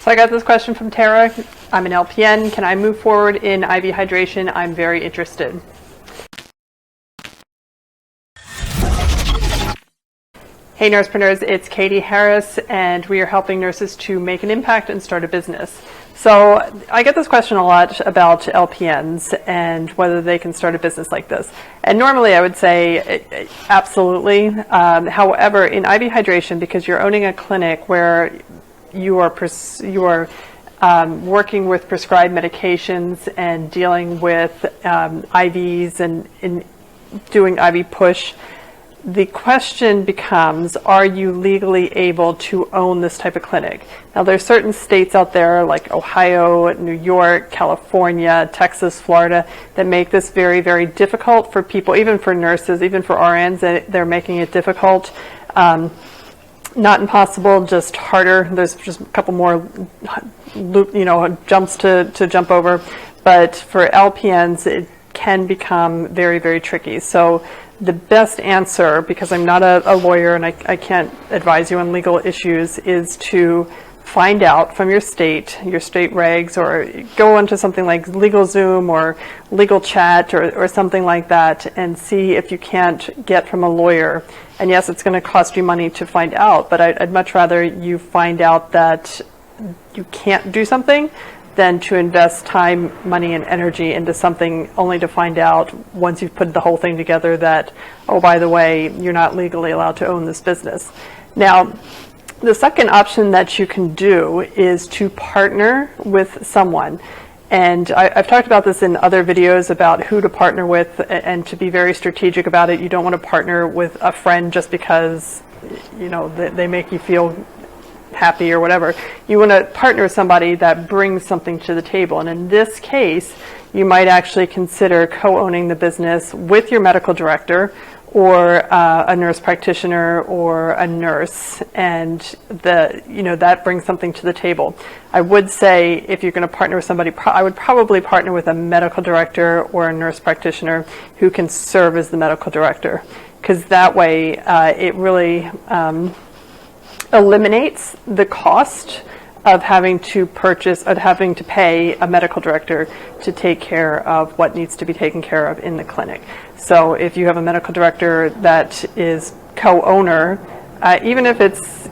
So I got this question from Tara. I'm an LPN. Can I move forward in IV hydration? I'm very interested. Hey Nursepreneurs, it's Catie Harris, and we are helping nurses to make an impact and start a business. So I get this question a lot about LPNs and whether they can start a business like this. And normally I would say absolutely. However, in IV hydration, because you're owning a clinic where you are working with prescribed medications and dealing with IVs and doing IV push, the question becomes, are you legally able to own this type of clinic? Now, there's certain states out there like Ohio, New York, California, Texas, Florida, that make this very, very difficult for people, even for nurses, even for RNs, they're making it difficult. Not impossible, just harder. There's just a couple more jumps to jump over. But for LPNs, it can become very, very tricky. So the best answer, because I'm not a lawyer and I can't advise you on legal issues, is to find out from your state regs, or go onto something like LegalZoom or Legal Chat or something like that, and see if you can't get from a lawyer. And yes, it's going to cost you money to find out, but I'd much rather you find out that you can't do something than to invest time, money, and energy into something only to find out once you've put the whole thing together that, oh, by the way, you're not legally allowed to own this business. Now, the second option that you can do is to partner with someone. And I've talked about this in other videos about who to partner with, and to be very strategic about it. You don't want to partner with a friend just because, they make you feel happy or whatever. You want to partner with somebody that brings something to the table. And in this case, you might actually consider co-owning the business with your medical director, or a nurse practitioner, or a nurse, and that brings something to the table. I would say if you're going to partner with somebody, I would probably partner with a medical director or a nurse practitioner who can serve as the medical director, because that way it really eliminates the cost of having to pay a medical director to take care of what needs to be taken care of in the clinic. So if you have a medical director that is co-owner, even if it's,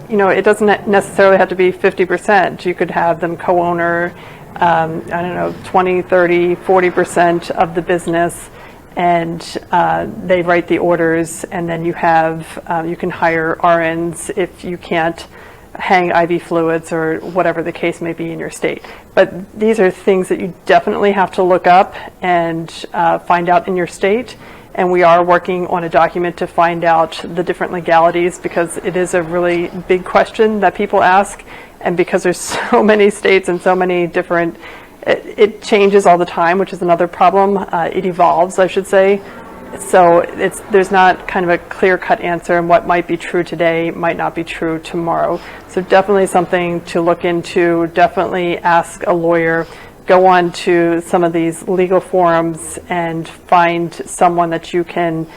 it doesn't necessarily have to be 50%. You could have them co-owner, 20, 30, 40% of the business, and they write the orders, and then you can hire RNs if you can't hang IV fluids or whatever the case may be in your state. But these are things that you definitely have to look up and find out in your state. And we are working on a document to find out the different legalities, because it is a really big question that people ask. And because there's so many states and so many different, it changes all the time, which is another problem. It evolves, I should say. So there's not kind of a clear-cut answer, and what might be true today might not be true tomorrow. So definitely something to look into. Definitely ask a lawyer. Go on to some of these legal forums and find someone that you can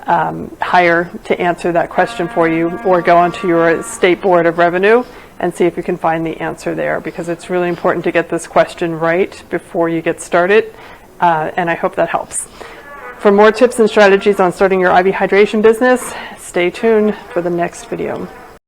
hire to answer that question for you, or go onto your state board of revenue and see if you can find the answer there, because it's really important to get this question right before you get started, and I hope that helps. For more tips and strategies on starting your IV hydration business, stay tuned for the next video.